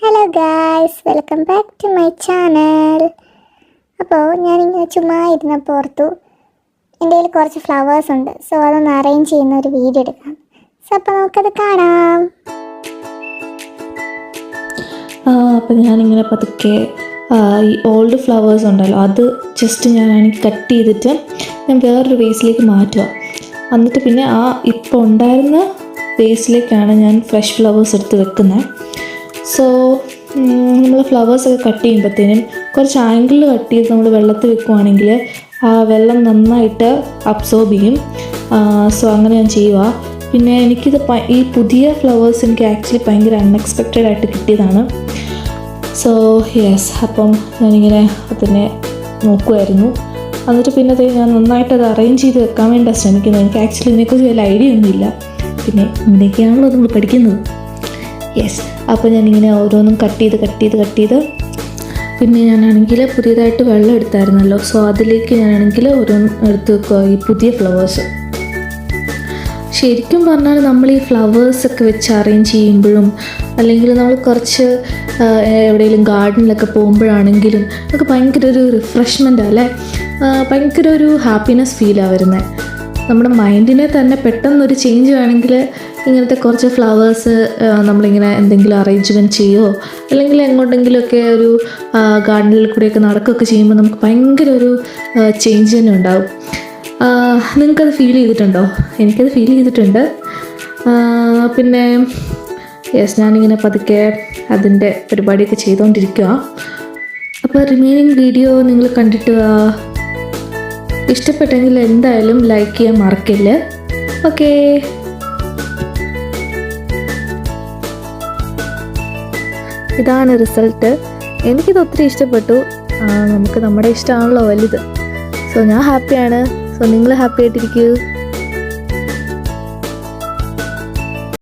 Hello guys, welcome back to my channel. അപ്പോൾ ഞാനിങ്ങനെ ചുമ്മാ ഇരുന്നപ്പോൾ ഓർത്തു എൻ്റെ കയ്യിൽ കുറച്ച് ഫ്ലവേഴ്സ് ഉണ്ട്. സോ അതൊന്ന് അറേഞ്ച് ചെയ്യുന്ന ഒരു വീഡിയോ എടുക്കാം. സോ അപ്പോൾ നമുക്കത് കാണാം. അപ്പോൾ ഞാനിങ്ങനെ പതുക്കെ ഈ ഓൾഡ് ഫ്ലവേഴ്സ് ഉണ്ടല്ലോ അത് ജസ്റ്റ് ഞാനാണെങ്കിൽ കട്ട് ചെയ്തിട്ട് ഞാൻ വേറൊരു വേസിലേക്ക് മാറ്റുക. എന്നിട്ട് പിന്നെ ഇപ്പോൾ ഉണ്ടായിരുന്ന വേസിലേക്കാണ് ഞാൻ ഫ്രഷ് ഫ്ലവേഴ്സ് എടുത്ത് വെക്കുന്നത്. സോ നമ്മൾ ഫ്ലവേഴ്സൊക്കെ കട്ട് ചെയ്യുമ്പോഴത്തേനും കുറച്ച് ആംഗിളിൽ കട്ട് ചെയ്ത് നമ്മൾ വെള്ളത്തിൽ വെക്കുവാണെങ്കിൽ ആ വെള്ളം നന്നായിട്ട് അബ്സോർബ് ചെയ്യും. സോ അങ്ങനെ ഞാൻ ചെയ്യുക. പിന്നെ എനിക്കിത് ഈ പുതിയ ഫ്ലവേഴ്സ് എനിക്ക് ആക്ച്വലി ഭയങ്കര അൺഎക്സ്പെക്റ്റഡ് ആയിട്ട് കിട്ടിയതാണ്. സോ യെസ്, അപ്പം ഞാനിങ്ങനെ അതിനെ നോക്കുമായിരുന്നു. എന്നിട്ട് പിന്നെ ഞാൻ നന്നായിട്ട് അത് അറേഞ്ച് ചെയ്ത് വെക്കാൻ വേണ്ടി ശ്രമിക്കുന്നത്. എനിക്ക് ആക്ച്വലി ഇതിനെക്കുറിച്ച് വലിയ ഐഡിയ ഒന്നുമില്ല. പിന്നെ ഇങ്ങനെയൊക്കെയാണല്ലോ നമ്മൾ പഠിക്കുന്നത്. യെസ്, അപ്പോൾ ഞാനിങ്ങനെ ഓരോന്നും കട്ട് ചെയ്ത് പിന്നെ ഞാനാണെങ്കിൽ പുതിയതായിട്ട് വെള്ളം എടുത്തായിരുന്നല്ലോ. സോ അതിലേക്ക് ഞാനാണെങ്കിൽ ഓരോന്നും എടുത്ത് വെക്കുക, ഈ പുതിയ ഫ്ലവേഴ്സ്. ശരിക്കും പറഞ്ഞാൽ നമ്മൾ ഈ ഫ്ലവേഴ്സൊക്കെ വെച്ച് അറേഞ്ച് ചെയ്യുമ്പോഴും അല്ലെങ്കിൽ നമ്മൾ കുറച്ച് എവിടെയെങ്കിലും ഗാർഡനിലൊക്കെ പോകുമ്പോഴാണെങ്കിലും നമുക്ക് ഭയങ്കര ഒരു റിഫ്രഷ്മെൻ്റ് അല്ലേ, ഭയങ്കര ഒരു ഹാപ്പിനെസ് ഫീലാണ് വരുന്നത്. നമ്മുടെ മൈൻഡിനെ തന്നെ പെട്ടെന്നൊരു ചേഞ്ച് വേണമെങ്കിൽ ഇങ്ങനത്തെ കുറച്ച് ഫ്ലവേഴ്സ് നമ്മളിങ്ങനെ എന്തെങ്കിലും അറേഞ്ച്മെൻറ്റ് ചെയ്യുമോ അല്ലെങ്കിൽ എങ്ങോട്ടെങ്കിലുമൊക്കെ ഒരു ഗാർഡനിൽ കൂടെയൊക്കെ നടക്കുകയൊക്കെ ചെയ്യുമ്പോൾ നമുക്ക് ഭയങ്കര ഒരു ചേഞ്ച് തന്നെ ഉണ്ടാവും. നിങ്ങൾക്കത് ഫീൽ ചെയ്തിട്ടുണ്ടോ? എനിക്കത് ഫീൽ ചെയ്തിട്ടുണ്ട്. പിന്നെ യെസ്, ഞാനിങ്ങനെ പതുക്കെ അതിൻ്റെ പരിപാടിയൊക്കെ ചെയ്തുകൊണ്ടിരിക്കുക. അപ്പോൾ റിമൈനിങ് വീഡിയോ നിങ്ങൾ കണ്ടിട്ട് ഇഷ്ടപ്പെട്ടെങ്കിൽ എന്തായാലും ലൈക്ക് ചെയ്യാൻ മറക്കില്ല. ഓക്കേ, ഇതാണ് റിസൾട്ട്. എനിക്കിത് ഒത്തിരി ഇഷ്ടപ്പെട്ടു. നമുക്ക് നമ്മുടെ ഇഷ്ടമാണല്ലോ വലുത്. സോ ഞാൻ ഹാപ്പിയാണ്. സോ നിങ്ങൾ ഹാപ്പി ആയിട്ടിരിക്കൂ.